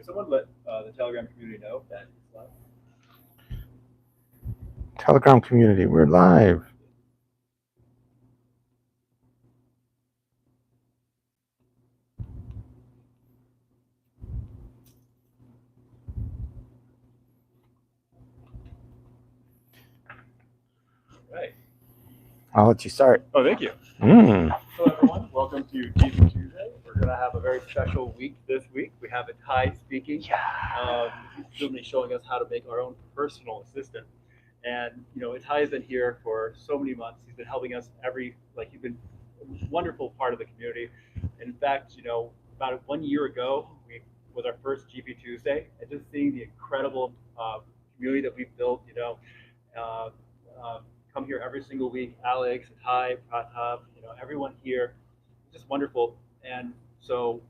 Could someone let the Telegram community know that it's live? Telegram community, we're live. Right. I'll let you start. Oh, thank you. Mm. Hello, everyone. Welcome to GPTuesday. We're going to have a very special week this week. We have Itai speaking. He's going to be showing us how to make our own personal assistant. And, Itai has been here for so many months. He's been helping us he's been a wonderful part of the community. In fact, about 1 year ago, was our first GP Tuesday, and just seeing the incredible community that we've built, uh, uh, come here every single week. Alex, Itai, Pratap, everyone here, just wonderful. And so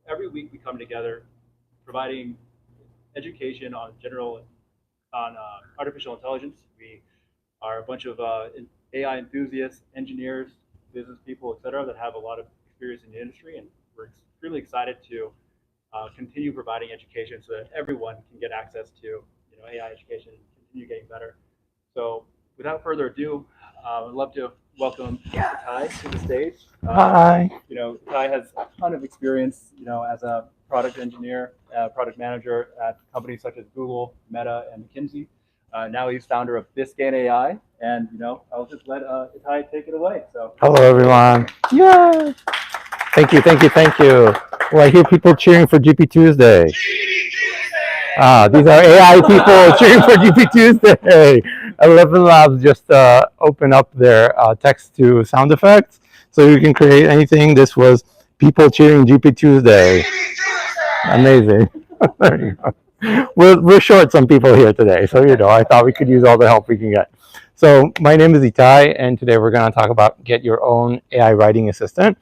every week we come together, providing education on artificial intelligence. We are a bunch of AI enthusiasts, engineers, business people, et cetera, that have a lot of experience in the industry, and we're extremely excited to continue providing education so that everyone can get access to AI education and continue getting better. So without further ado, I'd love to welcome Itai to the stage. Hi. Itai has a ton of experience, as a product engineer, product manager at companies such as Google, Meta, and McKinsey. Now he's founder of Biscayne AI, and I'll just let Itai take it away. So hello, everyone. Yeah. Thank you. Well, I hear people cheering for GP Tuesday. These are AI people cheering for GP Tuesday. 11 Labs just opened up their text to sound effects, so you can create anything. This was people cheering GP Tuesday. Amazing. There you go. We're short some people here today, so I thought we could use all the help we can get. So my name is Itai, and today we're going to talk about get your own AI writing assistant.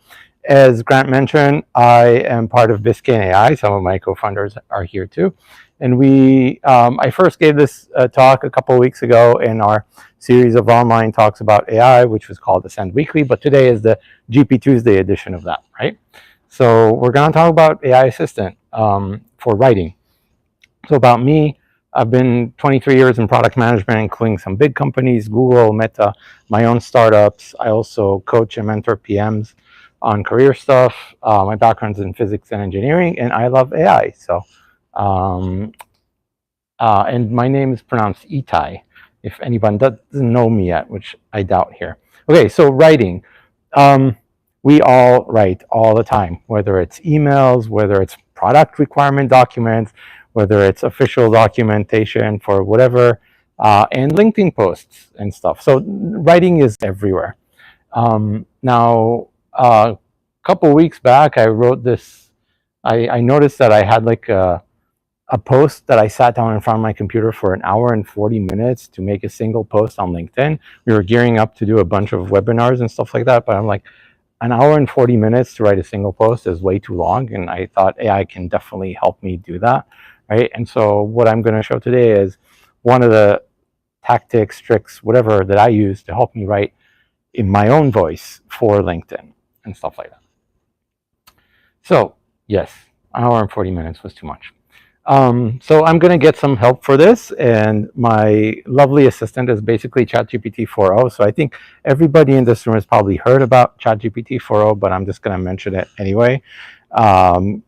As Grant mentioned, I am part of Biscayne AI. Some of my co-founders are here too. And I first gave this talk a couple of weeks ago in our series of online talks about AI, which was called Ascend Weekly, but today is the GP Tuesday edition of that, right? So we're going to talk about AI Assistant for writing. So about me, I've been 23 years in product management, including some big companies, Google, Meta, my own startups. I also coach and mentor PMs on career stuff. My background's in physics and engineering, and I love AI. So, and my name is pronounced Itai, if anyone doesn't know me yet, which I doubt here. Okay, so writing. We all write all the time, whether it's emails, whether it's product requirement documents, whether it's official documentation for whatever, and LinkedIn posts and stuff. So writing is everywhere. Now, a couple weeks back, I wrote this. I noticed that I had like a post that I sat down in front of my computer for an hour and 40 minutes to make a single post on LinkedIn. We were gearing up to do a bunch of webinars and stuff like that, but I'm like, an hour and 40 minutes to write a single post is way too long, and I thought AI can definitely help me do that, right? And so what I'm going to show today is one of the tactics, tricks, whatever that I use to help me write in my own voice for LinkedIn and stuff like that. So yes, an hour and 40 minutes was too much. So I'm going to get some help for this, and my lovely assistant is basically ChatGPT 4.0. So I think everybody in this room has probably heard about ChatGPT 4.0, but I'm just going to mention it anyway. OpenAI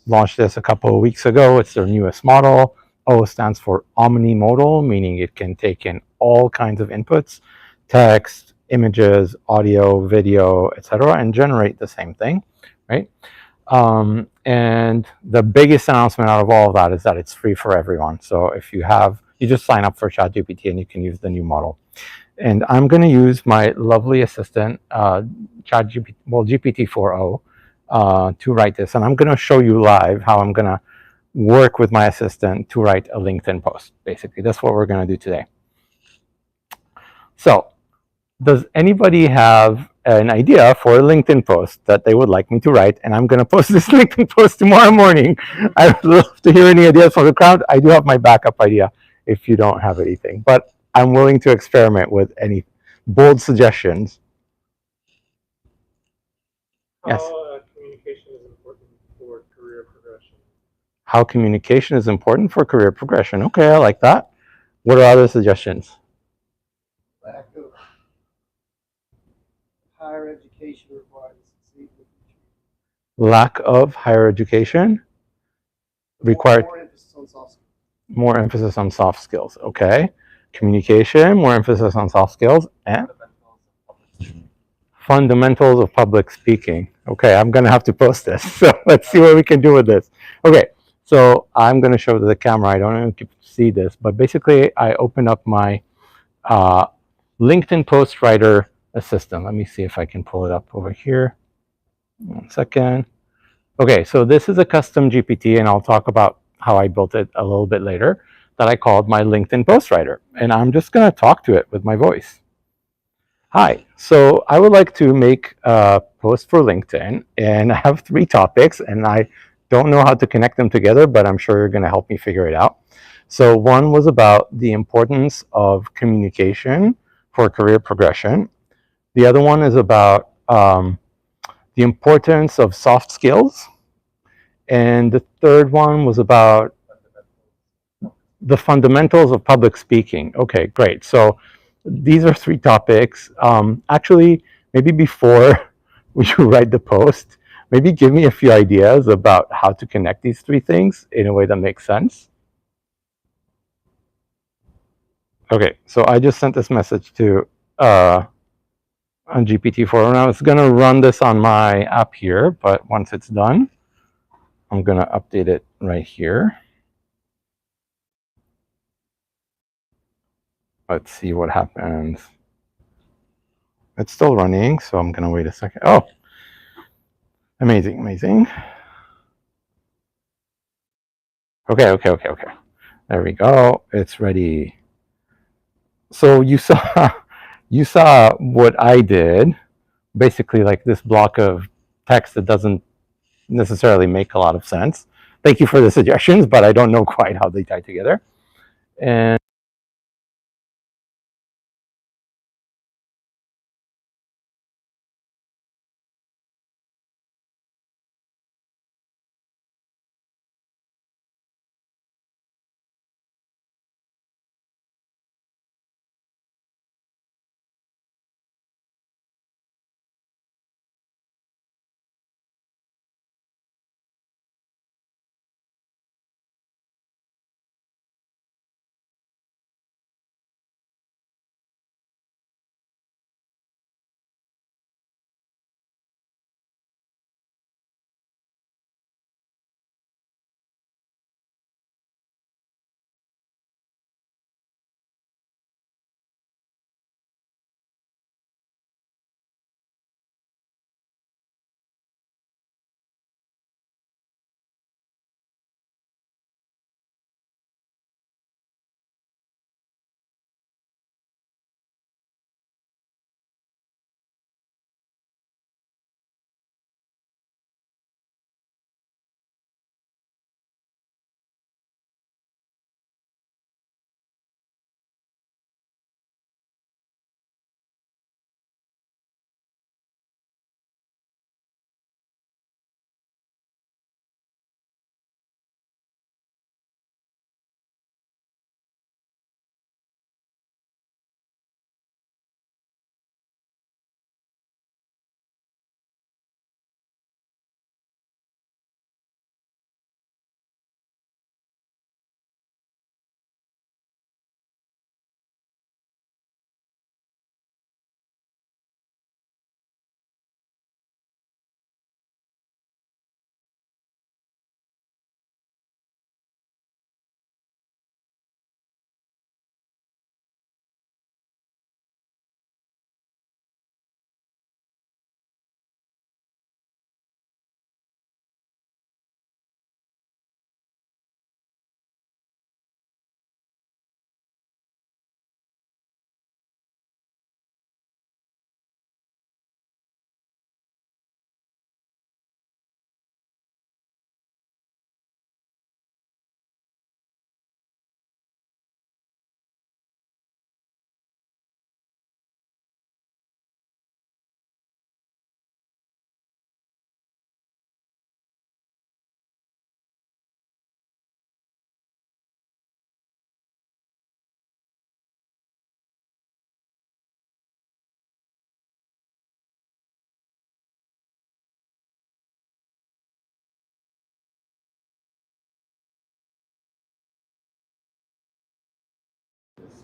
launched this a couple of weeks ago. It's their newest model. O stands for omnimodal, meaning it can take in all kinds of inputs, text, images, audio, video, etc., and generate the same thing, right? And the biggest announcement out of all of that is that it's free for everyone. So if you just sign up for ChatGPT and you can use the new model. And I'm going to use my lovely assistant, GPT 4.0, to write this. And I'm going to show you live how I'm going to work with my assistant to write a LinkedIn post. Basically, that's what we're going to do today. So does anybody have an idea for a LinkedIn post that they would like me to write? And I'm going to post this LinkedIn post tomorrow morning. I would love to hear any ideas from the crowd. I do have my backup idea if you don't have anything, but I'm willing to experiment with any bold suggestions. Yes. How communication is important for career progression? how communication is important for career progression. Okay, I like that. What are other suggestions? Lack of higher education required to succeed in the future. Lack of higher education required. More emphasis on soft skills. More emphasis on soft skills. Okay. Communication, more emphasis on soft skills, and fundamentals of public speaking. Okay, I'm gonna have to post this. So let's see what we can do with this. Okay, so I'm gonna show the camera. I don't know if you can see this, but basically I open up my LinkedIn Post Writer Assistant. Let me see if I can pull it up over here. 1 second. Okay, so this is a custom GPT, and I'll talk about how I built it a little bit later, that I called my LinkedIn Post Writer. And I'm just gonna talk to it with my voice. Hi, so I would like to make a post for LinkedIn, and I have 3 topics, and I don't know how to connect them together, but I'm sure you're gonna help me figure it out. So one was about the importance of communication for career progression. The other one is about the importance of soft skills. And the third one was about the fundamentals of public speaking. Okay, great. So these are 3 topics. Actually, maybe before we write the post, maybe give me a few ideas about how to connect these 3 things in a way that makes sense. Okay, so I just sent this message to on GPT-4, and I was going to run this on my app here, but once it's done, I'm going to update it right here. Let's see what happens. It's still running, so I'm going to wait a second. Oh, amazing, amazing. Okay. There we go. It's ready. So you saw what I did, basically like this block of text that doesn't necessarily make a lot of sense. Thank you for the suggestions, but I don't know quite how they tie together. And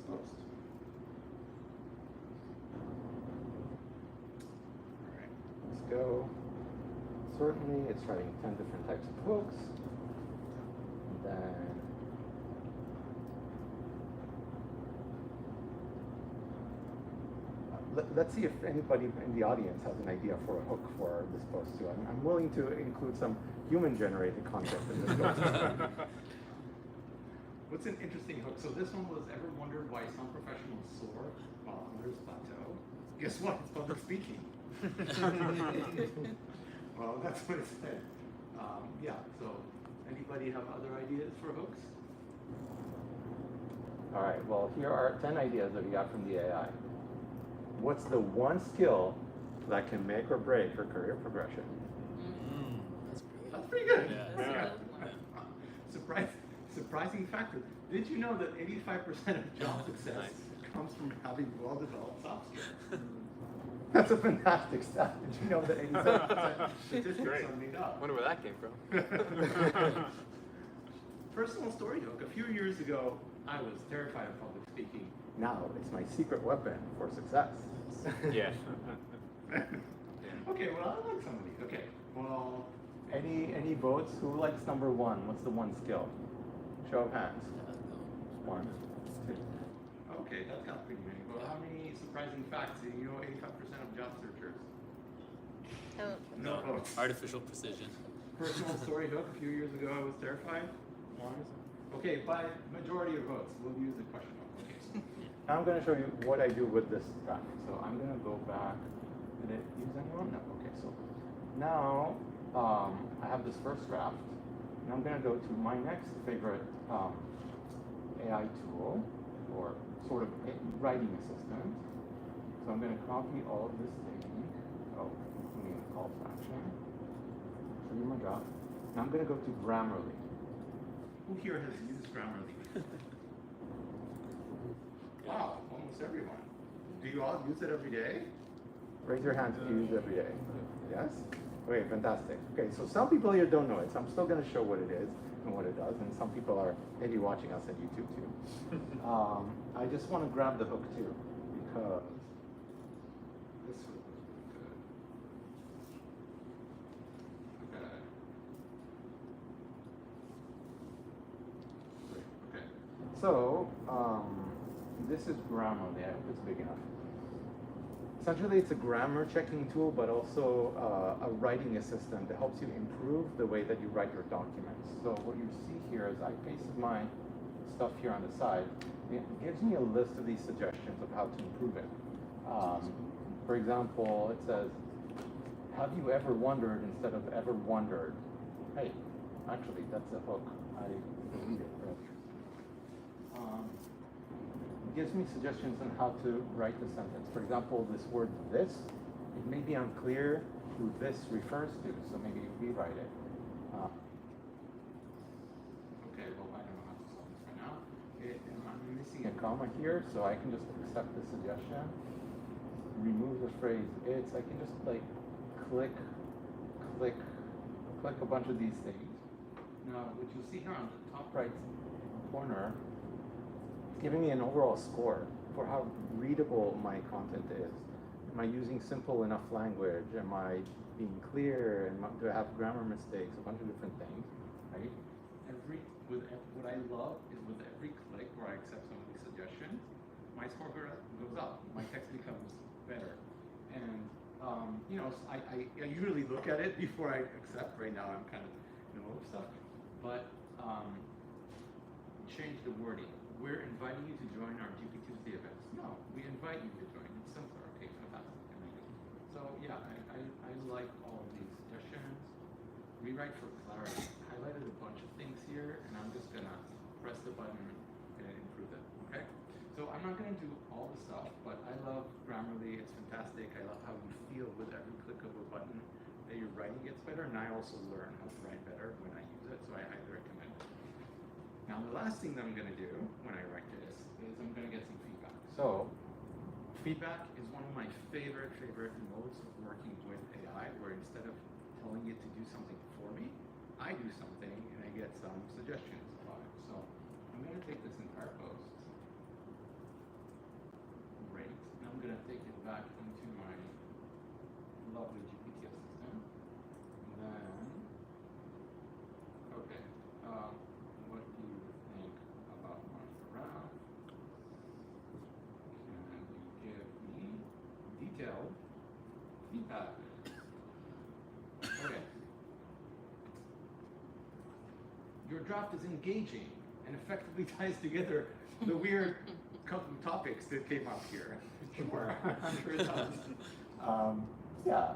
post. All right, let's go. Certainly, it's writing 10 different types of hooks. And then let's see if anybody in the audience has an idea for a hook for this post too. I'm willing to include some human-generated content in this post. What's an interesting hook? So this one was, ever wondered why some professionals soar while others plateau? Guess what? It's public speaking. Well, that's what it said. Yeah, so anybody have other ideas for hooks? All right, well, here are 10 ideas that we got from the AI. What's the one skill that can make or break your career progression? That's pretty good. Yeah. Surprising factor. Did you know that 85% of job success comes from having well-developed soft skills? That's a fantastic stat. Did you know that 87% statistics are made up? Wonder where that came from. Personal story hook. A few years ago, I was terrified of public speaking. Now it's my secret weapon for success. Yeah. Okay, well, I like some of these. Okay, well, any votes? Who likes number one? What's the one skill? Show of hands. One, two. Okay, that's not pretty many. Well, how many surprising facts? You know, 85% of job searchers. Oh. No votes. Artificial precision. Personal story hook. A few years ago, I was terrified. One. Okay, by majority of votes, we'll use the question hook. Okay. Now I'm going to show you what I do with this graphic. So I'm going to go back. Did it use anyone? No. Okay, so now I have this first draft. And I'm going to go to my next favorite AI tool, or sort of a writing assistant. So I'm going to copy all of this thing. Oh, I mean call to action. Show you my draft. Now I'm going to go to Grammarly. Who here has used Grammarly? Wow, almost everyone. Do you all use it every day? Raise your hands if you use it every day. Yes? Okay, fantastic. Okay, so some people here don't know it, so I'm still going to show what it is and what it does, and some people are maybe watching us on YouTube too. I just want to grab the hook too, because this would be good. Okay. Great, okay. So, this is Grammarly. I hope it's big enough. Essentially, it's a grammar checking tool, but also a writing assistant that helps you improve the way that you write your documents. So what you see here is I pasted my stuff here on the side. It gives me a list of these suggestions of how to improve it. For example, it says, have you ever wondered instead of ever wondered? Hey, actually, that's a hook. I deleted it earlier. It gives me suggestions on how to write the sentence. For example, this word this, it may be unclear who this refers to, so maybe rewrite it. Okay, well, I don't know how to solve this right now. I'm missing a comma here, so I can just accept the suggestion. Remove the phrase it's. I can just like click a bunch of these things. Now, what you'll see here on the top right corner, giving me an overall score for how readable my content is. Am I using simple enough language? Am I being clear? Do I have grammar mistakes? A bunch of different things, right? What I love is with every click where I accept some of these suggestions, my score goes up. My text becomes better. And you know, I usually look at it before I accept. Right now, I'm kind of in the middle of stuff, but change the wording. We're inviting you to join our GPTuesday events. No, we invite you to join. It's simpler. Okay, fantastic. So yeah, I like all of these suggestions. Rewrite for clarity. Highlighted a bunch of things here, and I'm just gonna press the button and improve it. Okay. So I'm not gonna do all the stuff, but I love Grammarly. It's fantastic. I love how you feel with every click of a button that your writing gets better, and I also learn how to write better when I use it. So I highly recommend it. Now the last thing that I'm going to do when I write this is I'm going to get some feedback. So feedback is one of my favorite modes of working with AI, where instead of telling it to do something for me, I do something and I get some suggestions about it. So I'm going to take this entire post going to take it back into my lovely GPT assistant. And then, okay, what do you think about my graph? Can you give me detailed feedback? Okay. Your draft is engaging and effectively ties together the weird couple of topics that came up here. Sure, I'm sure it does. Yeah,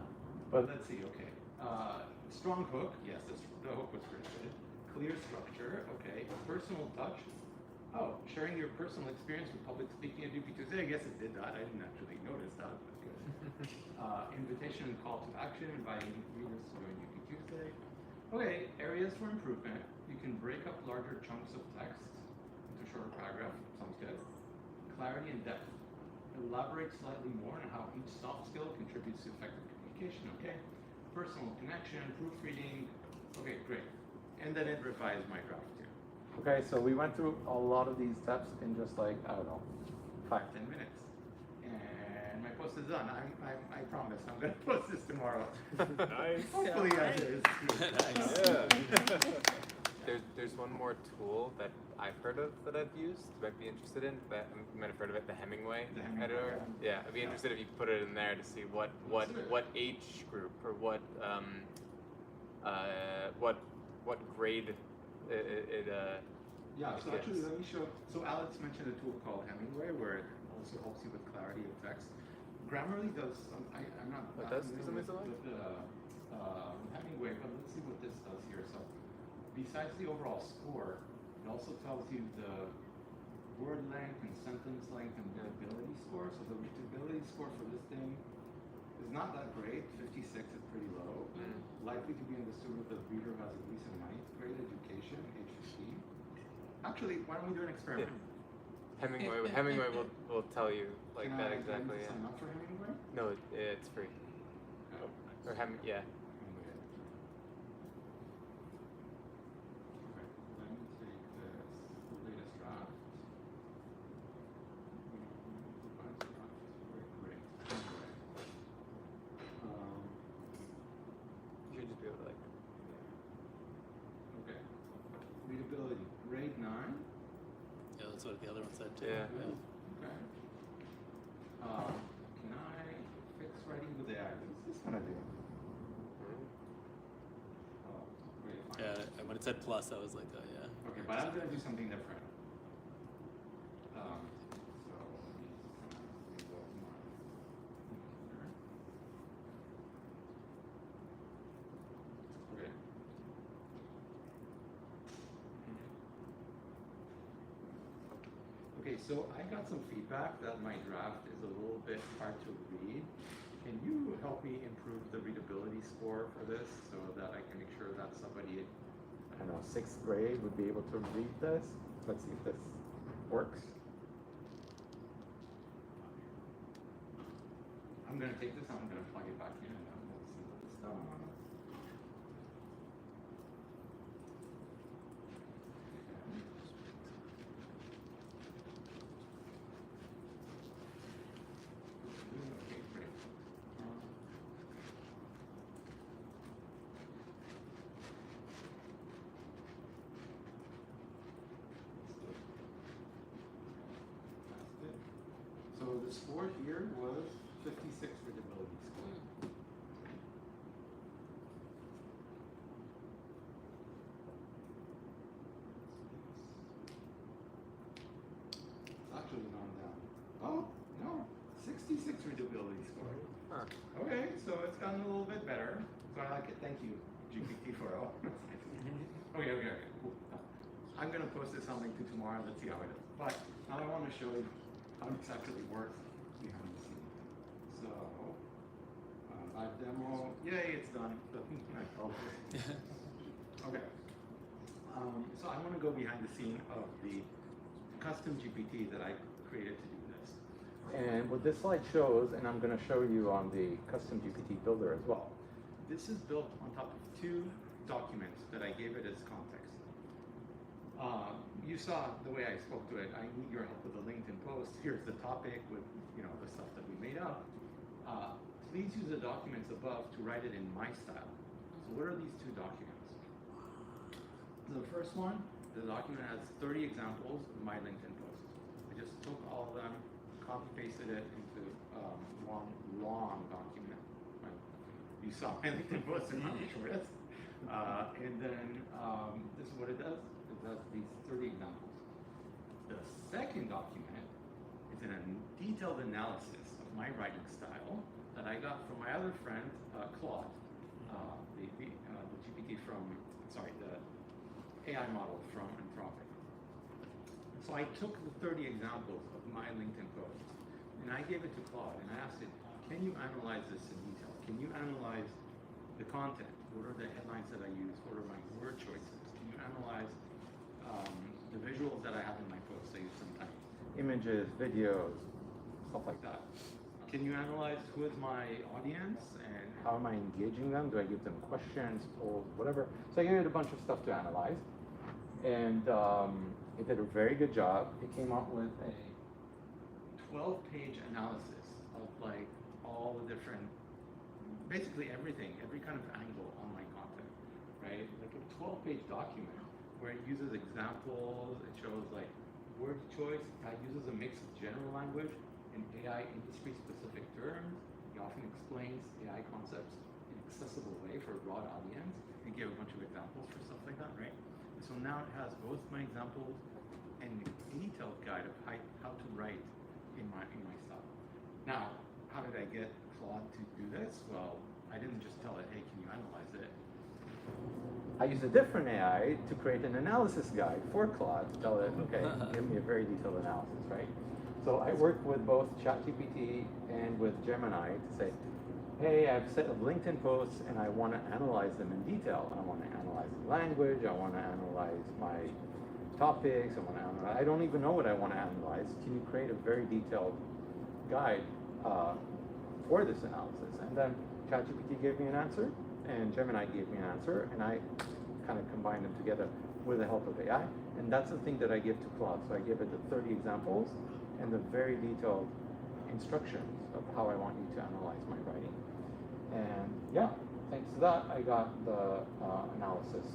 but let's see, okay. Strong hook, yes, the hook was pretty good. Clear structure, okay. Personal touch. Oh, sharing your personal experience with public speaking at GPTuesday. I guess it did that. I didn't actually notice that. That's good. Invitation and call to action, inviting readers to join GPTuesday. Okay, areas for improvement. You can break up larger chunks of text into shorter paragraphs. Sounds good. Clarity and depth. Elaborate slightly more on how each soft skill contributes to effective communication. Okay. Personal connection, proofreading. Okay, great. And then it revised my draft too. Okay, so we went through a lot of these steps in just like, I don't know, 5-10 minutes. And my post is done. I promise I'm gonna post this tomorrow. Nice. Hopefully as is. There's one more tool that I've heard of that I've used. You might be interested in. That you might have heard of it, the Hemingway editor. Yeah, I'd be interested if you put it in there to see what age group or what grade it Yeah, so it actually gets. let me show. So Alex mentioned a tool called Hemingway where it also helps you with clarity of text. Grammarly does, I'm not It does do familiar something with Hemingway, but let's see what this does here. So besides the overall score, it also tells you the word length and sentence length and readability score. So the readability score for this thing is not that great. 56 is pretty low. Likely to be understood with the reader who has at least a 9th grade education, age 15. Actually, why don't we do an experiment? Hemingway will tell you like Can that I exactly. sign up for Hemingway? No, it's free. Oh. Or yeah. Hemingway. Okay, let me take this latest draft. Revised draft. Great. Anyway. You should just be able to like. Okay. Readability. Grade 9. Yeah, that's what the other one said too. Yeah. Okay. Can I fix writing with AI? What's this gonna do? Oh, great. Fine. Yeah, when it said plus, I was like, oh yeah. Okay, but I'm gonna do something different. So let me involve my computer. Okay. Okay, so I got some feedback that my draft is a little bit hard to read. Can you help me improve the readability score for this so that I can make sure that somebody, I don't know, 6th grade would be able to read this? Let's see if this works. I'm gonna take this, I'm gonna plug it back in, and then we'll see what it's done. Okay, great. That's good. So the score here was 56 readability score. It's actually gone down. Oh, no, 66 readability score. Huh. Okay, so it's gotten a little bit better. So I like it. Thank you, GPT-4o. Okay, cool. I'm gonna post this on LinkedIn tomorrow. Let's see how it is. But now I want to show you how this actually works behind the scenes. So, live demo. Yay, it's done. Okay. So I want to go behind the scene of the custom GPT that I created to do this. And what this slide shows, and I'm going to show you on the custom GPT builder as well. This is built on top of 2 documents that I gave it as context. You saw the way I spoke to it. I need your help with a LinkedIn post. Here's the topic with the stuff that we made up. Please use the documents above to write it in my style. So what are these two documents? The first one, the document has 30 examples of my LinkedIn posts. I just took all of them, copy pasted it into one long document. Right? You saw my LinkedIn post in the shortest. And then this is what it does. It does these 30 examples. The second document is a detailed analysis of my writing style that I got from my other friend, Claude, the GPT from, the AI model from Anthropic. So I took the 30 examples of my LinkedIn posts and I gave it to Claude and I asked it, can you analyze this in detail? Can you analyze the content? What are the headlines that I use? What are my word choices? Can you analyze the visuals that I have in my posts? I use sometimes images, videos, stuff like that. Can you analyze who is my audience and how am I engaging them? Do I give them questions, polls, whatever? So I gave it a bunch of stuff to analyze, and it did a very good job. It came up with a 12-page analysis of like all the different, basically everything, every kind of angle on my content, right? Like a 12-page document where it uses examples, it shows like word choice, it uses a mix of general language and AI industry-specific terms. He often explains AI concepts in an accessible way for a broad audience. He gave a bunch of examples for stuff like that, right? And so now it has both my examples and a detailed guide of how to write in my style. Now, how did I get Claude to do this? Well, I didn't just tell it, hey, can you analyze it? I used a different AI to create an analysis guide for Claude to tell it, okay, give me a very detailed analysis, right? So I worked with both ChatGPT and with Gemini to say, hey, I've set of LinkedIn posts and I want to analyze them in detail. I want to analyze the language, I want to analyze my topics, I don't even know what I want to analyze. Can you create a very detailed guide for this analysis? And then ChatGPT gave me an answer, and Gemini gave me an answer, and I kind of combined them together with the help of AI. And that's the thing that I give to Claude. So I give it the 30 examples and the very detailed instructions of how I want you to analyze my writing. And yeah, thanks to that, I got the analysis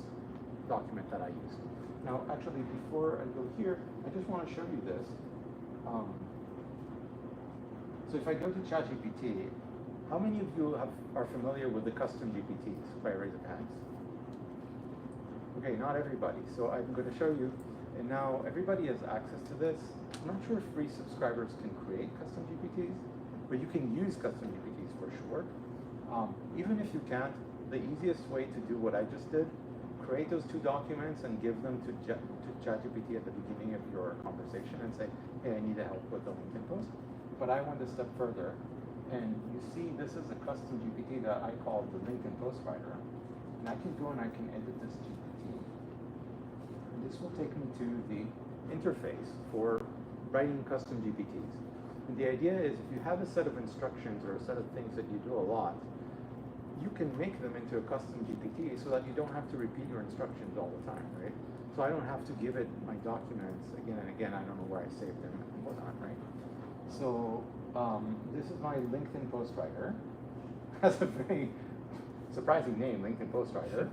document that I used. Now, actually, before I go here, I just want to show you this. So if I go to ChatGPT, how many of you are familiar with the custom GPTs by raise of hands? Okay, not everybody. So I'm going to show you, and now everybody has access to this. I'm not sure if free subscribers can create custom GPTs, but you can use custom GPTs for sure. Even if you can't, the easiest way to do what I just did, create those two documents and give them to ChatGPT at the beginning of your conversation and say, hey, I need help with the LinkedIn post. But I went a step further, and you see this is a custom GPT that I call the LinkedIn post writer. And I can go and I can edit this GPT. And this will take me to the interface for writing custom GPTs. And the idea is if you have a set of instructions or a set of things that you do a lot, you can make them into a custom GPT so that you don't have to repeat your instructions all the time, right? So I don't have to give it my documents again and again. I don't know where I saved them and whatnot, right? So this is my LinkedIn post writer. Has a very surprising name, LinkedIn post writer.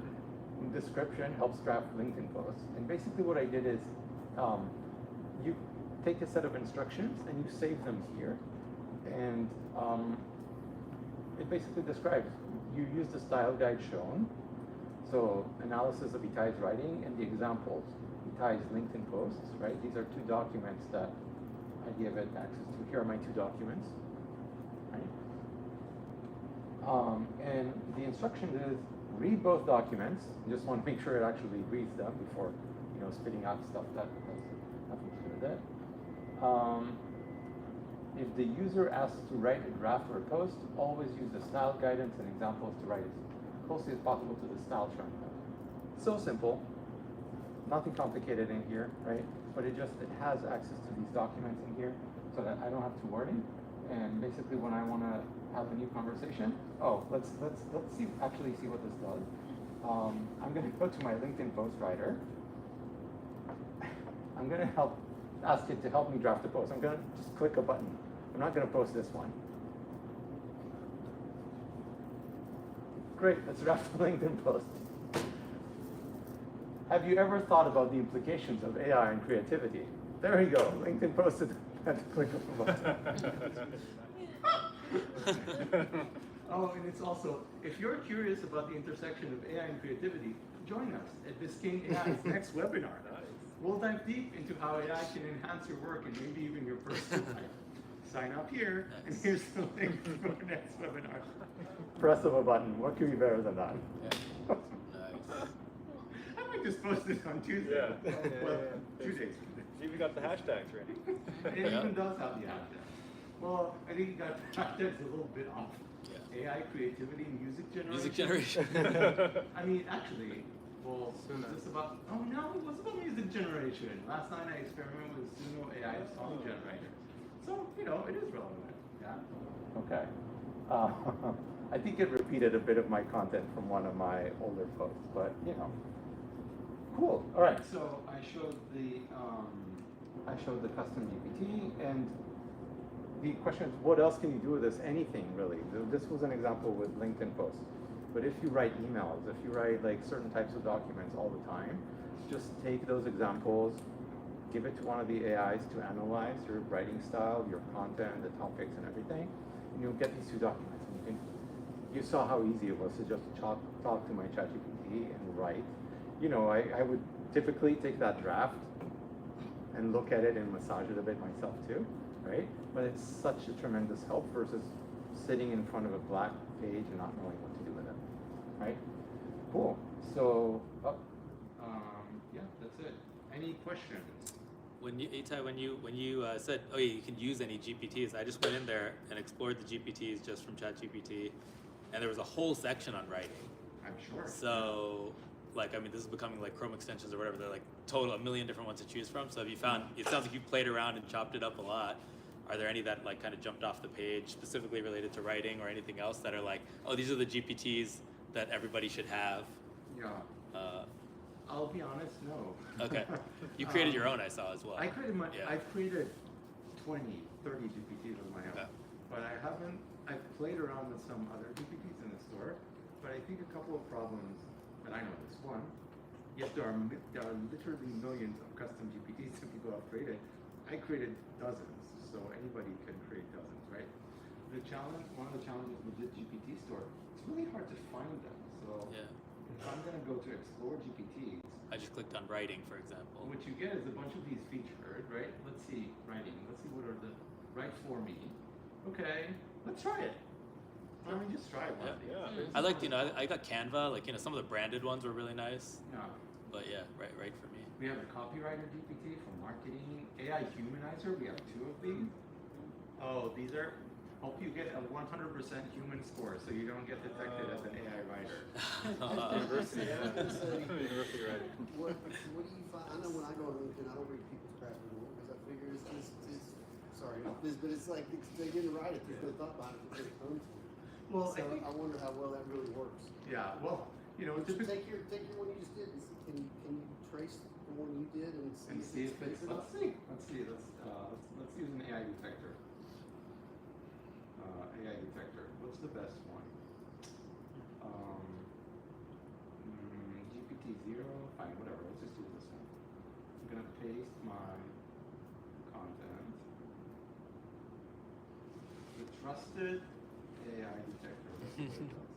Description helps draft LinkedIn posts. And basically what I did is you take a set of instructions and you save them here. And it basically describes, you use the style guide shown. So analysis of Itai's writing and the examples, Itai's LinkedIn posts, right? These are two documents that I give it access to. Here are my two documents, right? And the instruction is read both documents. You just want to make sure it actually reads them before, spitting out stuff that has nothing to do with it. If the user asks to write a draft or a post, always use the style guidance and examples to write as closely as possible to the style shown. So simple, nothing complicated in here, right? But it has access to these documents in here so that I don't have to worry. And basically when I want to have a new conversation, let's actually see what this does. I'm going to go to my LinkedIn post writer. I'm going to ask it to help me draft a post. I'm going to just click a button. I'm not going to post this one. Great, let's draft a LinkedIn post. Have you ever thought about the implications of AI and creativity? There you go, LinkedIn posted. Had to click a button. Oh, and it's also, if you're curious about the intersection of AI and creativity, join us at Biscayne AI's next webinar. We'll dive deep into how AI can enhance your work and maybe even your personal life. Sign up here, and here's the link for our next webinar. Press of a button. What could be better than that? Yeah. Nice. I might just post this on Tuesday. Yeah. Well, 2 days. You even got the hashtags ready. It even does have the hashtag. Well, I think you got the hashtags a little bit off. Yeah. AI, creativity, music generation. Music generation. I mean, actually, well, is this about? Oh no, it was about music generation. Last night I experimented with Suno AI song generator. So you know, it is relevant. Yeah. Okay. I think it repeated a bit of my content from one of my older posts, but you know, cool. All right. So I showed the custom GPT, and the question is, what else can you do with this? Anything really. This was an example with LinkedIn posts. But if you write emails, if you write like certain types of documents all the time, just take those examples, give it to one of the AIs to analyze your writing style, your content, the topics and everything, and you'll get these two documents. And you saw how easy it was to just talk to my ChatGPT and write. You know, I would typically take that draft and look at it and massage it a bit myself too, right? But it's such a tremendous help versus sitting in front of a blank page and not knowing what to do with it, right? Cool. So, yeah, that's it. Any questions? When you, Itai, when you said, oh yeah, you can use any GPTs, I just went in there and explored the GPTs just from ChatGPT, and there was a whole section on writing. I'm sure. So, like, I mean, this is becoming like Chrome extensions or whatever. They're like total a million different ones to choose from. So, have you found? It sounds like you played around and chopped it up a lot. Are there any that like kind of jumped off the page, specifically related to writing or anything else that are like, oh, these are the GPTs that everybody should have? Yeah. I'll be honest, no. Okay. You created your own, I saw as well. I created Yeah. I've created 20, 30 GPTs of my own. Okay. But I've played around with some other GPTs in the store, but I think a couple of problems that I noticed. One, yes, there are literally millions of custom GPTs that people have created. I created dozens, so anybody can create dozens, right? One of the challenges with the GPT store, it's really hard to find them. So Yeah. if I'm gonna go to explore GPTs, I just clicked on writing, for example. what you get is a bunch of these featured, right? Let's see, writing. Let's see what are the write for me. Okay, let's try it. I mean, just try one of these. Yeah. I liked, I got Canva, like, some of the branded ones were really nice. Yeah. But yeah, right for me. We have a copywriter GPT for marketing. AI humanizer, we have 2 of these. Oh, these are help you get a 100% human score so you don't get detected as an AI writer. University, I was gonna say, University writing. what do you find? I know when I go on LinkedIn, I don't read people's crap anymore because I figure it's sorry, but it's like they didn't write it. There's no thought behind it. It's just comes to you. Well, So I wonder how well that really works. yeah, well, you know, Just typically, take your one you just did. And see, can you trace the one you did and see if it's, fits or not? let's use an AI detector. AI detector, what's the best one? GPT-0, fine, whatever, let's just do this one. I'm gonna paste my content. The trusted AI detector, let's see what it does.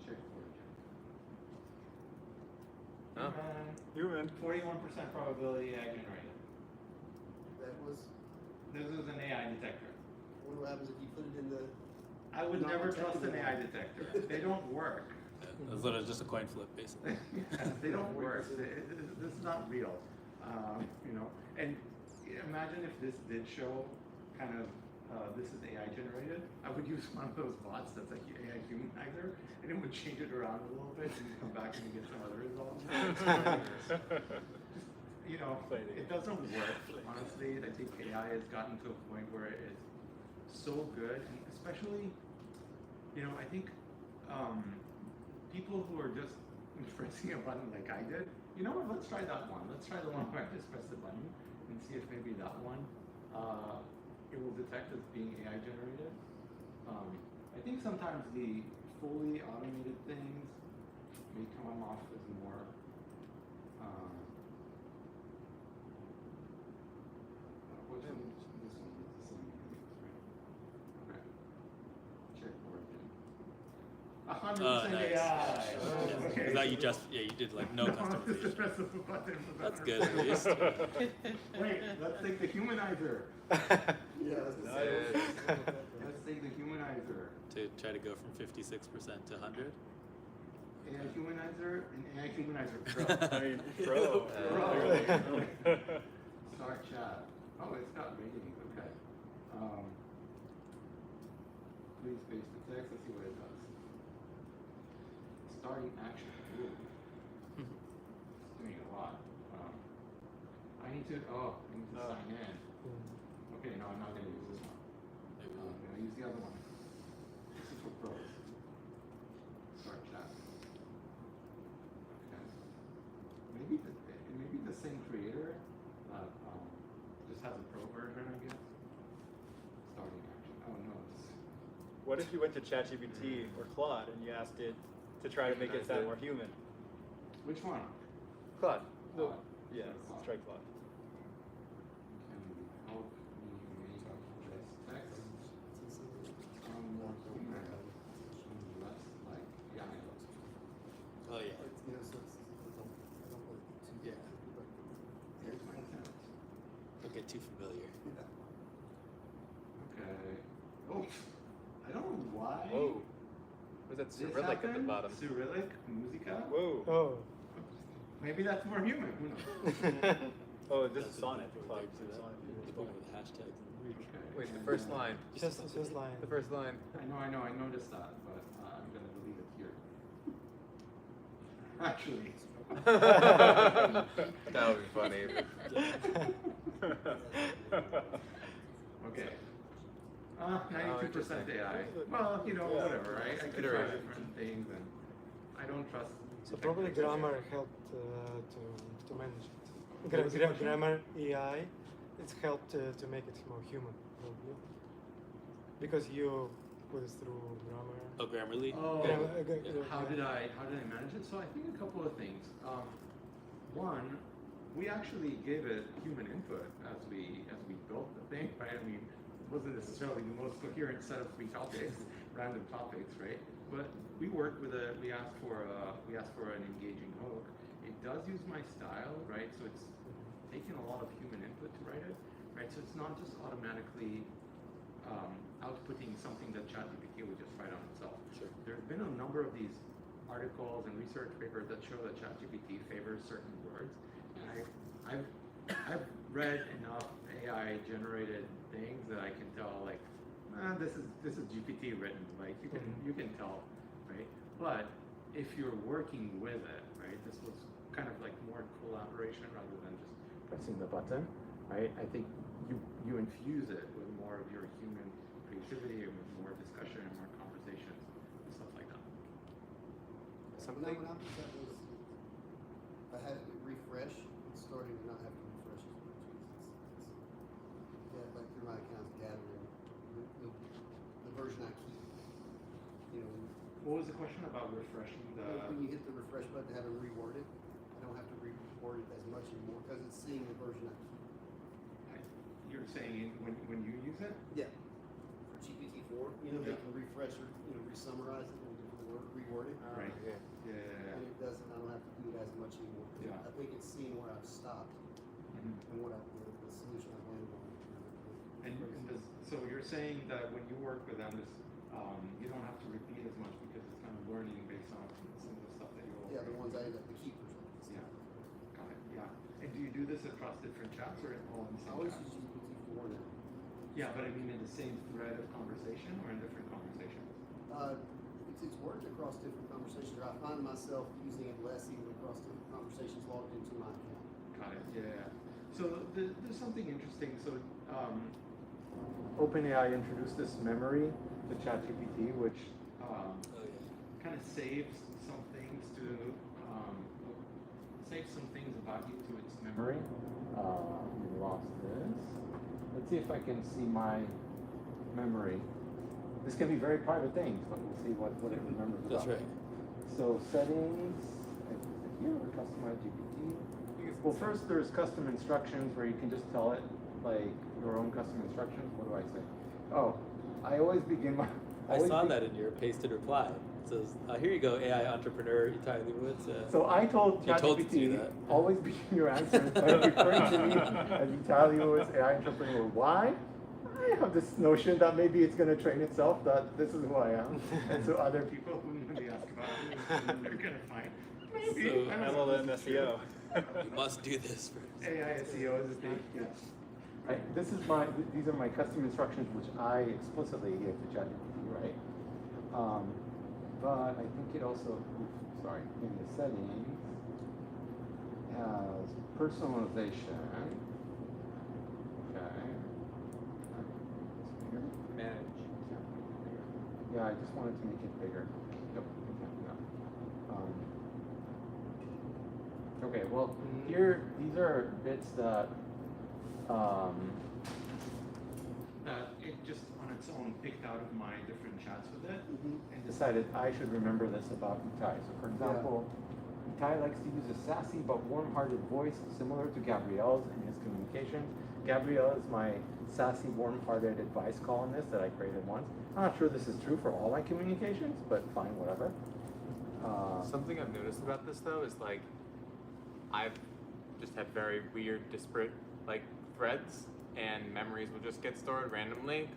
Check origin. Oh. Human. 41% probability AI generated. That was. This is an AI detector. I wonder what happens if you put it in the. I would Not never trust an detectable. AI detector. They don't work. It was literally just a coin flip, basically. Yes, they don't work. This is not real. You know, and imagine if this did show kind of this is AI generated. I would use one of those bots that's like AI humanizer, and it would change it around a little bit and come back and get some other results. You know, it doesn't work. Honestly, I think AI has gotten to a point where it's so good, and especially, you know, I think people who are just pressing a button like I did, You know what? Let's try that one. Let's try the one where I just press the button and see if maybe that one it will detect as being AI generated. I think sometimes the fully automated things may come off as more. Which one? This one is the same, right? Okay. Check origin. 100% nice. AI. Yeah. Okay. Is that you did like no Just customization. press the button for That's that. good at least. Wait, let's take the humanizer. Yeah, that's the Nice. Let's take the humanizer. To try to go from 56% to 100. AI humanizer and AI humanizer pro. I mean, pro. Pro. Start chat. Oh, it's got ratings. Okay. Please paste the text. Let's see what it does. Starting action. Ooh. It's doing a lot. I need to. Oh, I need to sign in. Okay, no, I'm not going to use this one. I'm going to use the other one. This is for pros. Start chat. Okay. Maybe the same creator that just has a pro version, I guess. Starting action. Oh no. What if you went to ChatGPT or Claude and you asked it to try to make it sound more human? Which one? Claude. Claude. Yeah, Claude. let's try Claude. Can you help me make this text sound more human and less like AI? Oh yeah. You know, so I don't want to get too Yeah. Here's my attempt. Don't get too familiar. Okay. Oh, I don't know why. Whoa. Was that This Cyrillic at the happened. bottom? Cyrillic musica. Whoa. Oh, Maybe that's more human. Who knows? Oh, this is That's Sonnet. what Claude, they this do is that. Sonnet. Just put with the hashtags. Okay. Wait, the and, first line. just line. The first line. I know, I noticed that, but I'm gonna delete it here. Actually. That would be funny. Okay. 92% AI. Well, you know, whatever, right? I could try Iterate. different things, and I don't trust. So probably detectors. grammar helped to manage it. What was the question? Grammar AI, it's helped to make it more human, probably. Because you put it through grammar. Oh, Grammarly. Oh, Yeah. how did I manage it? So I think a couple of things. One, we actually gave it human input as we built the thing, right? I mean, it wasn't necessarily the most coherent set of three topics, random topics, right? But we worked with it. We asked for an engaging hook. It does use my style, right? So it's taken a lot of human input to write it, right? So it's not just automatically outputting something that ChatGPT would just write on itself. Sure. There's been a number of these articles and research papers that show that ChatGPT favors certain words, and I've read enough AI generated things that I can tell, like, this is GPT written, like you can tell, right? But if you're working with it, right, this was kind of like more collaboration rather than just pressing the button, right? I think you infuse it with more of your human creativity and with more discussion and more conversations and stuff like that. Something. When I was at those, I had it refresh. It's starting to not have to refresh as much. Yeah, like through my accounts gathering the version I keep. You know, What was the question about refreshing when you hit the refresh button to have it reworded, I don't have to reword it as much anymore because it's seeing the version I keep. You're saying when you use it? Yeah. For GPT-4, you know, they can refresh or re-summarize it and reword it. Right. Yeah. Yeah. And it doesn't. I don't have to do it as much anymore. Yeah. I think it's seeing where I've stopped and what the solution I've landed on. So you're saying that when you work with them, you don't have to repeat as much because it's kind of learning based on some of the stuff that you're. Yeah, the ones I end up the keepers. Yeah. Got it. Yeah. And do you do this across different chats or all in the I same always chat? use GPT-4 now. Yeah, but I mean in the same thread of conversation or in different conversations? It's worked across different conversations. I find myself using it less even across different conversations logged into my account. Got it. Yeah. So there's something interesting. So OpenAI introduced this memory to ChatGPT, which Oh yeah. kind of saves some things to save some things about you to its memory. We lost this. Let's see if I can see my memory. This can be very private things, but we'll see what it remembers That's about. right. So settings, is it here or customize GPT? Well, first there's custom instructions where you can just tell it like your own custom instructions. What do I say? Oh, I always begin my. I saw that in your pasted reply. It says, here you go, AI entrepreneur Itai Leibowitz. So I told You told it to do ChatGPT, that. always begin your answers by referring to me as Itai Leibowitz, AI entrepreneur. Why? I have this notion that maybe it's going to train itself that this is who I am, and so other people who maybe ask about me, they're going to find maybe. So, I don't know. LLM SEO. You must do this first. AI SEO is a thing. Yeah. Right. This is these are my custom instructions, which I explicitly gave to ChatGPT, right? But I think it also, sorry, in the settings has personalization. Okay. Manage. Yeah, I just wanted to make it bigger. Nope, no. Okay, well, here, these are bits that it just on its own picked out of my different chats with it and decided I should remember this about Itai. So for example, Itai likes to use a sassy but warm-hearted voice similar to Gabrielle's in his communications. Gabrielle is my sassy, warm-hearted advice columnist that I created once. I'm not sure this is true for all my communications, but fine, whatever. Something I've noticed about this though is like I've just had very weird, disparate like threads, and memories will just get stored randomly.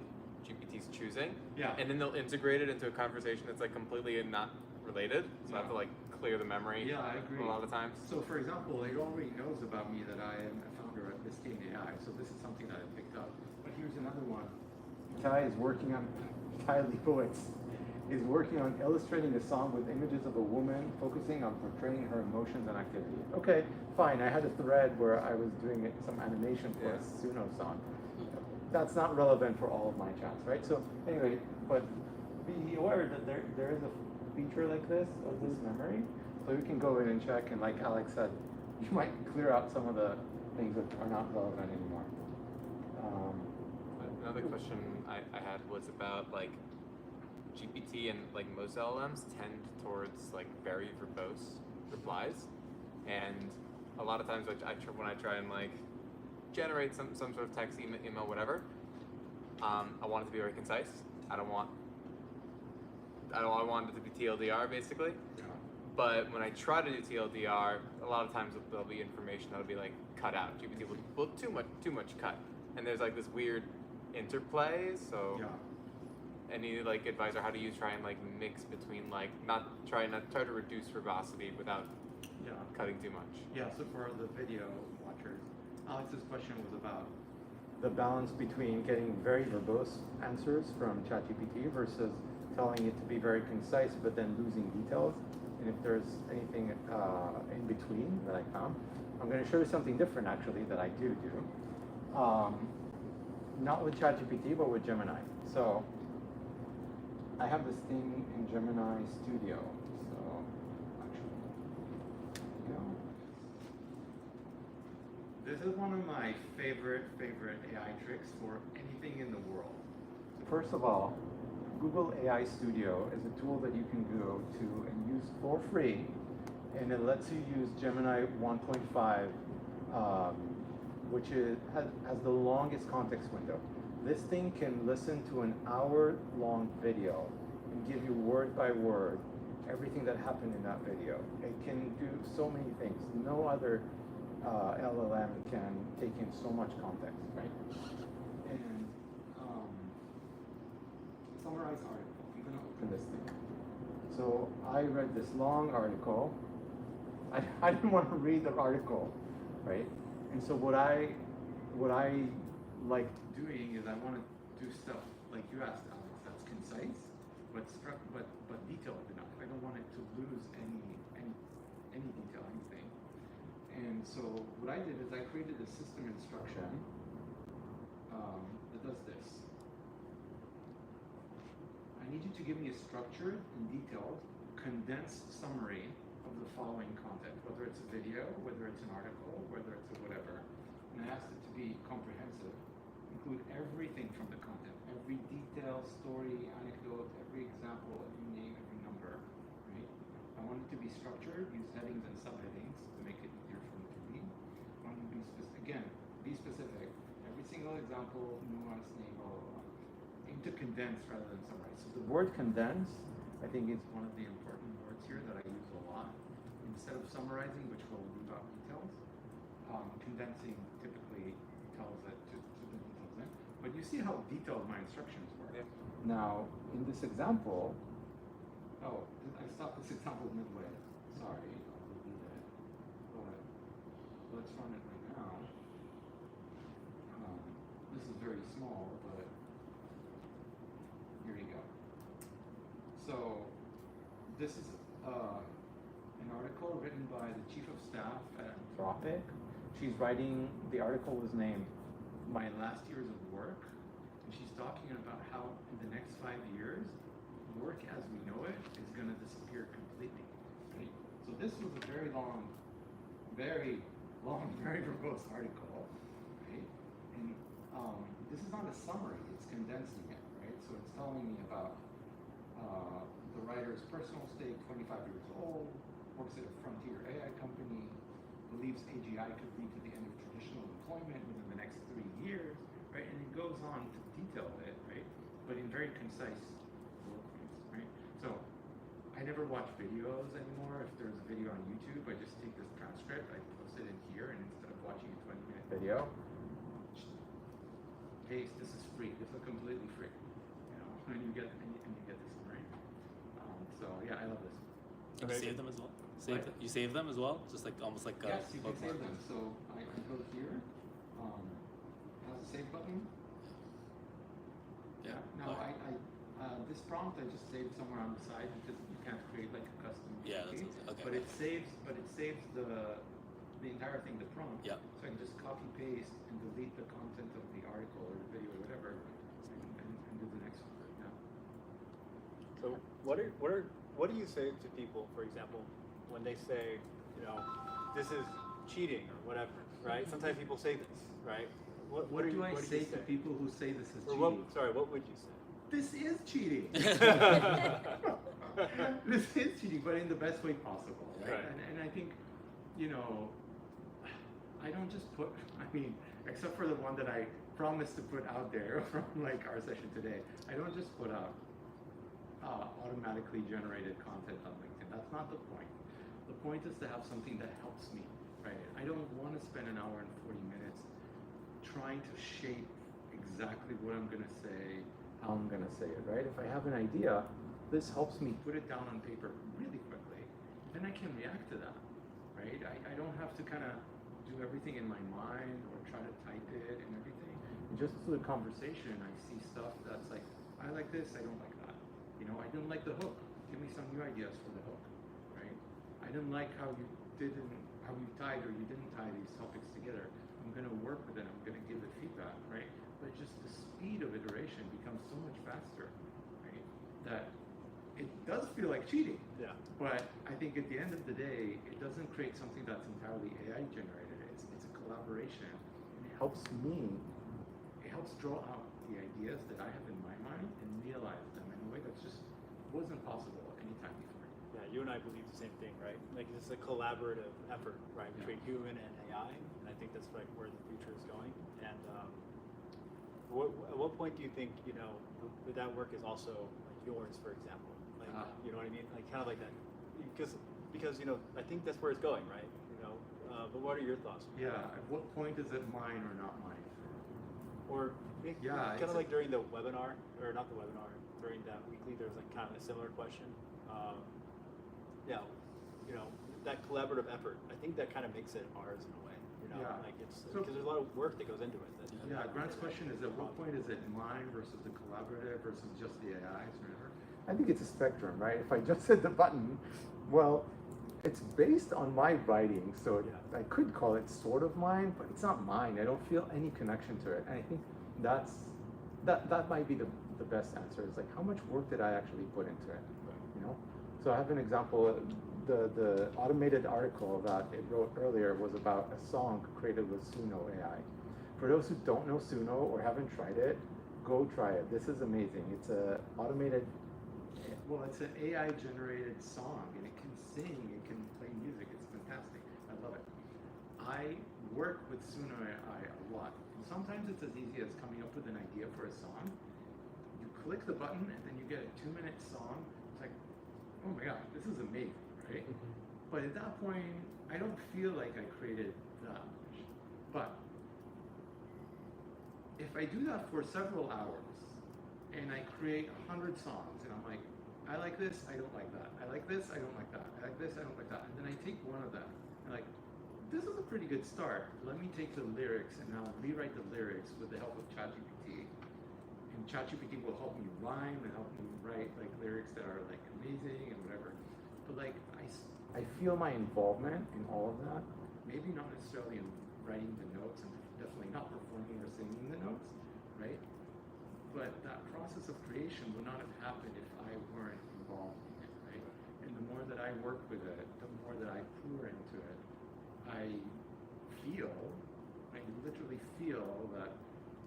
GPT's choosing, Yeah. and then they'll integrate it into a conversation that's like completely not related. So I have to like clear the memory. Yeah, I agree. A lot of times. So for example, it already knows about me that I am a founder at Biscayne AI, so this is something that I picked up. But here's another one. Itai Leibowitz is working on illustrating a song with images of a woman focusing on portraying her emotions and activity. Okay, fine, I had a thread where I was doing some animation for a Suno song. That's not relevant for all of my chats, right? So anyway, but be aware that there is a feature like this of this memory, so you can go in and check, and like Alex said, you might clear out some of the things that are not relevant anymore. Another question I had was about like GPT and like most LLMs tend towards like very verbose replies, and a lot of times when I try and like generate some sort of text, email, whatever, I want it to be very concise. I want it to be TLDR basically. But when I try to do TLDR, a lot of times there'll be information that'll be like cut out. GPT will too much cut, and there's like this weird interplay. So any like advice or how do you try and like mix between like try to reduce verbosity without cutting too much? Yeah, so for the video watchers, Alex's question was about the balance between getting very verbose answers from ChatGPT versus telling it to be very concise but then losing details. And if there's anything in between that I found, I'm going to show you something different actually that I do. Not with ChatGPT, but with Gemini. So I have this thing in Gemini Studio. So actually, this is one of my favorite AI tricks for anything in the world. First of all, Google AI Studio is a tool that you can go to and use for free, and it lets you use Gemini 1.5, which has the longest context window. This thing can listen to an hour-long video and give you word by word everything that happened in that video. It can do so many things. No other LLM can take in so much context, right? And summarize article. I'm going to open this thing. So I read this long article. I didn't want to read the article, right? And so what I like doing is I want to do stuff like you asked, Alex, that's concise, but detailed enough. I don't want it to lose any detail, anything. And so what I did is I created a system instruction that does this. I need you to give me a structured and detailed, condensed summary of the following content, whether it's a video, whether it's an article, whether it's a whatever. And I asked it to be comprehensive, include everything from the content, every detail, story, anecdote, every example, every name, every number, right? I want it to be structured, use headings and subheadings to make it easier for me to read. I want it to be specific, again, be specific. Every single example, nuance, name, blah, blah, blah. Aim to condense rather than summarize. So the word condense, I think, is one of the important words here that I use a lot. Instead of summarizing, which will leave out details, condensing typically tells it to the details in. But you see how detailed my instructions were. Yeah. Now, in this example, I stopped this example midway. Sorry, I'll delete it. But let's run it right now. This is very small, but here you go. So this is an article written by the chief of staff at Anthropic. She's writing, the article was named My Last Years of Work, and she's talking about how in the next 5 years, work as we know it is going to disappear completely. Right? So this was a very long, very verbose article, right? And this is not a summary, it's condensing it, right? So it's telling me about the writer's personal stake, 25 years old, works at a frontier AI company, believes AGI could lead to the end of traditional employment within the next 3 years, right? And it goes on to detail it, right? But in very concise bullet points, right? So I never watch videos anymore. If there's a video on YouTube, I just take this transcript, I post it in here, and instead of watching a 20-minute video, paste, this is free. This is completely free. You know, and you get the summary. So yeah, I love this. Can you save them as well? You save them as well? Just like almost like yes, you can bookmark. save them. So I go here. It has a save button. Yeah. Now this prompt I just saved somewhere on the side because you can't create like a custom. Yeah, key, okay. But it saves the entire thing, the prompt. Yeah. So I can just copy paste and delete the content of the article or the video or whatever, and do the next one. Yeah. So what do you say to people, for example, when they say, you know, this is cheating or whatever, right? Sometimes people say this, right? What do I say to people who say this is cheating? What would you say? This is cheating. This is cheating, but in the best way possible, right? Right. And I think, you know, I don't just put, I mean, except for the one that I promised to put out there from like our session today, I don't just put out automatically generated content on LinkedIn. That's not the point. The point is to have something that helps me, right? I don't want to spend an hour and 40 minutes trying to shape exactly what I'm going to say, how I'm going to say it, right? If I have an idea, this helps me put it down on paper really quickly. Then I can react to that, right? I don't have to kind of do everything in my mind or try to type it and everything. And just through the conversation, I see stuff that's like, I like this, I don't like that. You know, I didn't like the hook. Give me some new ideas for the hook, right? I didn't like how you tied or you didn't tie these topics together. I'm going to work with it. I'm going to give it feedback, right? But just the speed of iteration becomes so much faster, right? That it does feel like cheating. Yeah. But I think at the end of the day, it doesn't create something that's entirely AI generated. It's a collaboration, and it helps me. It helps draw out the ideas that I have in my mind and realize them in a way that just wasn't possible anytime before. Yeah, you and I believe the same thing, right? Like it's a collaborative effort, right, between human and AI, and I think that's like where the future is going. And at what point do you think, you know, that work is also like yours, for example? Like, you know what I mean? Like kind of like that, because you know, I think that's where it's going, right? You know, but what are your thoughts? Yeah. At what point is it mine or not mine? Or Yeah, kind of like during the webinar, or not the webinar, during that weekly, there was like kind of a similar question. Yeah, you know, that collaborative effort, I think that kind of makes it ours in a way. You know, Yeah. like it's So- because there's a lot of work that goes into it. Yeah, Grant's question is, at what point is it mine versus the collaborative versus just the AIs or whatever? I think it's a spectrum, right? If I just hit the button, well, it's based on my writing, so I could call it sort of mine, but it's not mine. I don't feel any connection to it. And I think that might be the best answer. Is like, how much work did I actually put into it? You know? So I have an example. the automated article that it wrote earlier was about a song created with Suno AI. For those who don't know Suno or haven't tried it, go try it. This is amazing. It's a automated, well, it's an AI generated song, and it can sing, it can play music. It's fantastic. I love it. I work with Suno AI a lot. And sometimes it's as easy as coming up with an idea for a song. You click the button and then you get a 2-minute song. It's like, oh my god, this is amazing, right? But at that point, I don't feel like I created that much. But if I do that for several hours and I create 100 songs and I'm like, I like this, I don't like that. I like this, I don't like that. I like this, I don't like that. And then I take one of them and like, this is a pretty good start. Let me take the lyrics and now rewrite the lyrics with the help of ChatGPT. And ChatGPT will help me rhyme and help me write like lyrics that are like amazing and whatever. But like I feel my involvement in all of that. Maybe not necessarily in writing the notes and definitely not performing or singing the notes, right? But that process of creation would not have happened if I weren't involved in it, right? And the more that I work with it, the more that I pour into it, I literally feel that,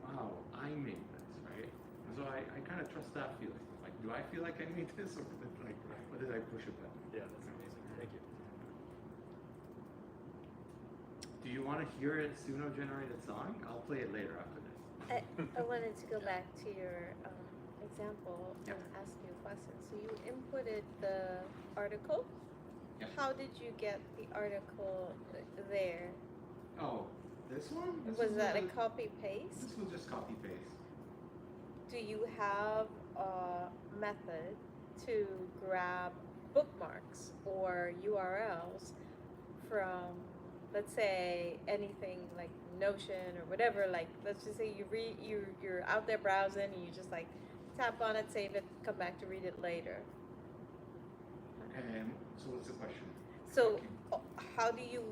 wow, I made this, right? And so I kind of trust that feeling. Like, do I feel like I made this, or did I push a button? Yeah, that's amazing. Thank you. Do you want to hear a Suno generated song? I'll play it later after this. I wanted to go back to your example Yep. and ask you a question. So you inputted the article. Yep. How did you get the article there? Oh, this one? Was that a copy paste? This was just copy paste. Do you have a method to grab bookmarks or URLs from, let's say, anything like Notion or whatever? Like, let's just say you're out there browsing and you just like tap on it, save it, come back to read it later. And so what's the question? So how do you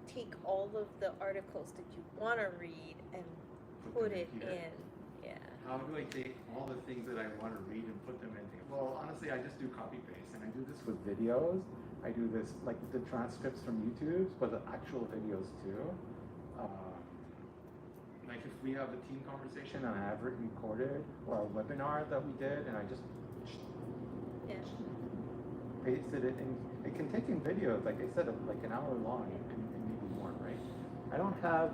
take all of the articles that you want to read and put it here. in? Yeah. How do I take all the things that I want to read and put them in here? Well, honestly, I just do copy paste, and I do this with videos. I do this like the transcripts from YouTube, but the actual videos too. Like if we have a team conversation and I have it recorded, or a webinar that we did, and I just pasted it in. It can take in videos, like I said, of like an hour long and maybe more, right? I don't have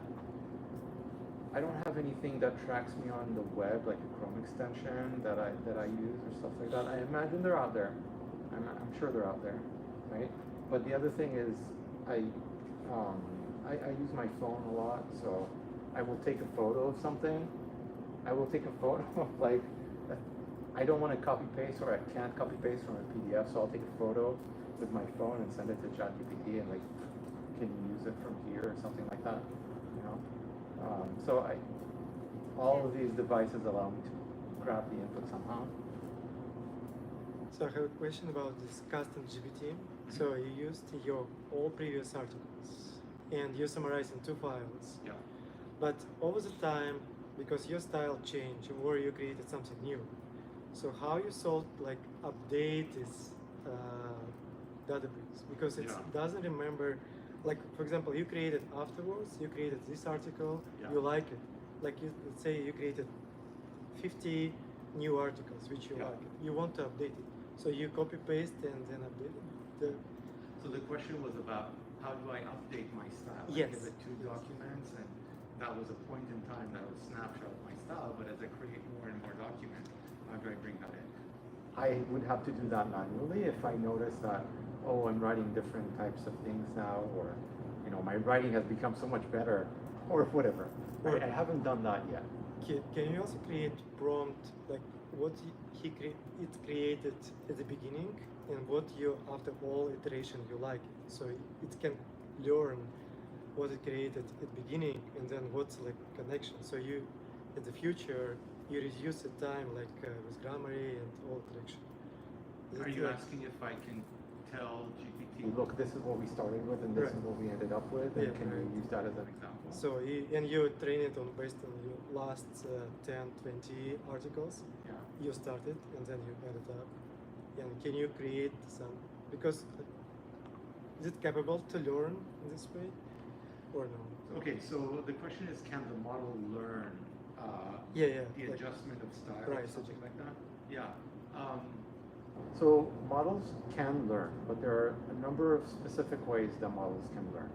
anything that tracks me on the web, like a Chrome extension that I use or stuff like that. I imagine they're out there. I'm sure they're out there, right? But the other thing is, I use my phone a lot, so I will take a photo of something. I will take a photo of like, I don't want to copy paste, or I can't copy paste from a PDF, so I'll take a photo with my phone and send it to ChatGPT and like, can you use it from here or something like that, you know? So all of these devices allow me to grab the input somehow. So I have a question about this custom GPT. So you used your all previous articles and you summarize in 2 files. Yeah. But over the time, because your style changed or you created something new. So how you sort like update this database? Because it doesn't remember, like for example, you created afterwards, you created this article, you like it. Like let's say you created 50 new articles which you like it. You want to update it. So you copy paste and then update it. So the question was about how do I update my style? Yes. I give it 2 documents, and that was a point in time that was snapshot of my style, but as I create more and more documents, how do I bring that in? I would have to do that manually if I notice that, oh, I'm writing different types of things now, or, you know, my writing has become so much better, or whatever. Right? I haven't done that yet. Can you also create prompt, like what it created at the beginning and what you, after all iteration, you like it? So it can learn what it created at the beginning and then what's like connection. So you, in the future, you reduce the time like with Grammarly and all iteration. Are you asking if I can tell GPT, look, this is what we started with and this is what we ended up with, and can you use that as an example? So and you train it on based on your last 10, 20 articles. Yeah. You started and then you added up. And can you create some, because is it capable to learn in this way, or no? Okay, so the question is, can the model learn Yeah, the like- adjustment of style or Right, something like that? Yeah. So models can learn, but there are a number of specific ways that models can learn.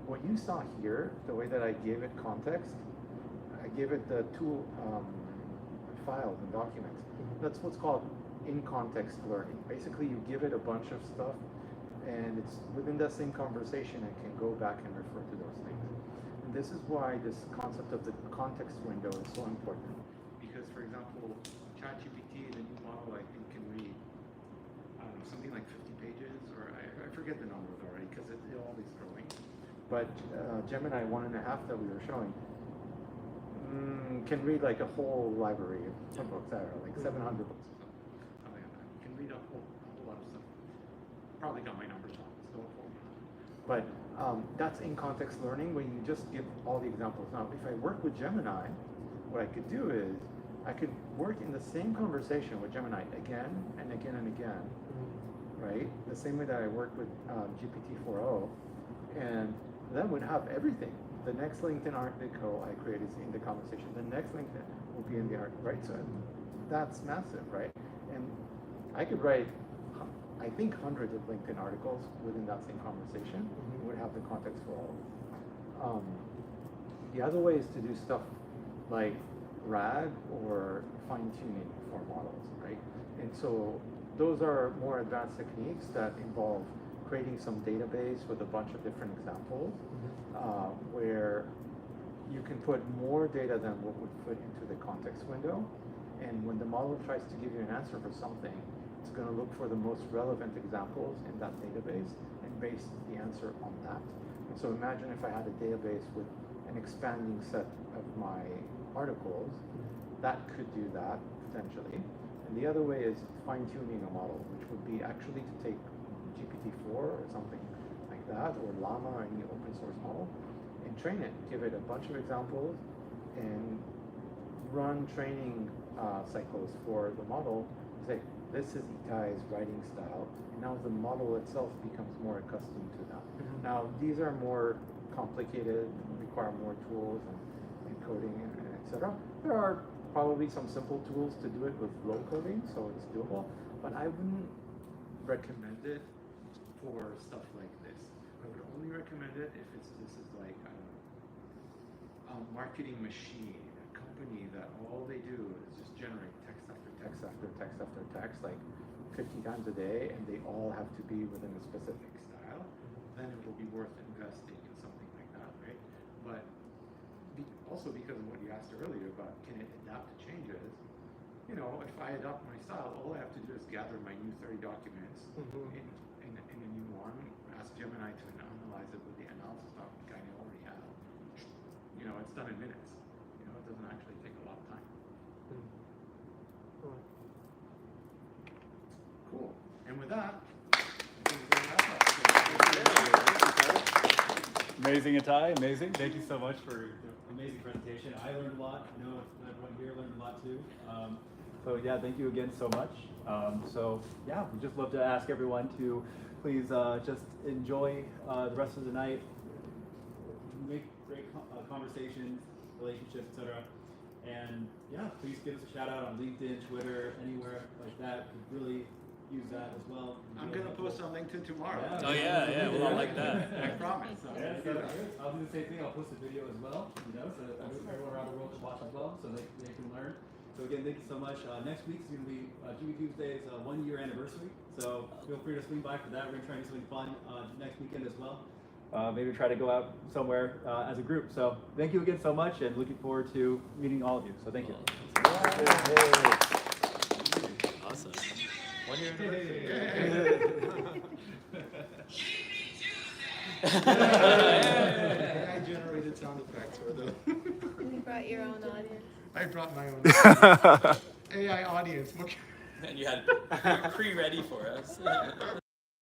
What you saw here, the way that I gave it context, I gave it the tool files and documents. That's what's called in-context learning. Basically, you give it a bunch of stuff, and it's within that same conversation, it can go back and refer to those things. And this is why this concept of the context window is so important. Because, for example, ChatGPT, the new model, I think can read, I don't know, something like 50 pages, or I forget the numbers already, because it always growing. But Gemini 1.5 that we were showing can read like a whole library of books, I don't know, like 700 books or something like that. Can read a whole lot of stuff. Probably got my numbers wrong, so don't quote me on that. But that's in context learning when you just give all the examples. Now, if I work with Gemini, what I could do is I could work in the same conversation with Gemini again and again and again, right? The same way that I work with GPT 4.0, and that would have everything. The next LinkedIn article I create is in the conversation. The next LinkedIn will be in the article, right? So that's massive, right? And I could write, I think, hundreds of LinkedIn articles within that same conversation. It would have the context for all of them. The other way is to do stuff like RAG or fine-tuning for models, right? And so those are more advanced techniques that involve creating some database with a bunch of different examples, where you can put more data than what would fit into the context window. And when the model tries to give you an answer for something, it's going to look for the most relevant examples in that database and base the answer on that. And so imagine if I had a database with an expanding set of my articles, that could do that potentially. And the other way is fine-tuning a model, which would be actually to take GPT-4 or something like that, or Llama or any open source model, and train it, give it a bunch of examples, and run training cycles for the model. Say, this is Itai's writing style, and now the model itself becomes more accustomed to that. Now, these are more complicated, require more tools and coding, and etc. There are probably some simple tools to do it with low coding, so it's doable, but I wouldn't recommend it for stuff like this. I would only recommend it if this is like, I don't know, a marketing machine, a company that all they do is just generate text after text after text after text, like 50 times a day, and they all have to be within a specific style, then it will be worth investing in something like that, right? But also because of what you asked earlier about can it adapt to changes, you know, if I adopt my style, all I have to do is gather my new 30 documents in a new one, ask Gemini to analyze it with the analysis topic I already have. You know, it's done in minutes. You know, it doesn't actually take a lot of time. Cool. And with that, I think we're going to wrap up. Amazing, Itai. Amazing. Thank you so much for Amazing presentation. I learned a lot. I know everyone here learned a lot too. So yeah, thank you again so much. So yeah, we just love to ask everyone to please just enjoy the rest of the night, make great conversations, relationships, etc. And yeah, please give us a shout out on LinkedIn, Twitter, anywhere like that. We really use that as well. I'm going to post on LinkedIn tomorrow. Yeah. Oh yeah, we'll all like that. I promise. Yeah, so I'll do the same thing. I'll post a video as well, you know, so that everyone around the world can watch as well, so they can learn. So again, thank you so much. Next week is going to be GPTuesday's 1-year anniversary, so feel free to swing by for that. We're going to try to do something fun next weekend as well. Maybe try to go out somewhere as a group. So thank you again so much, and looking forward to meeting all of you. So thank you. Awesome. 1 year I generated sound effects for them. You brought your own audience. I brought my own AI audience. And you had pre-ready for us.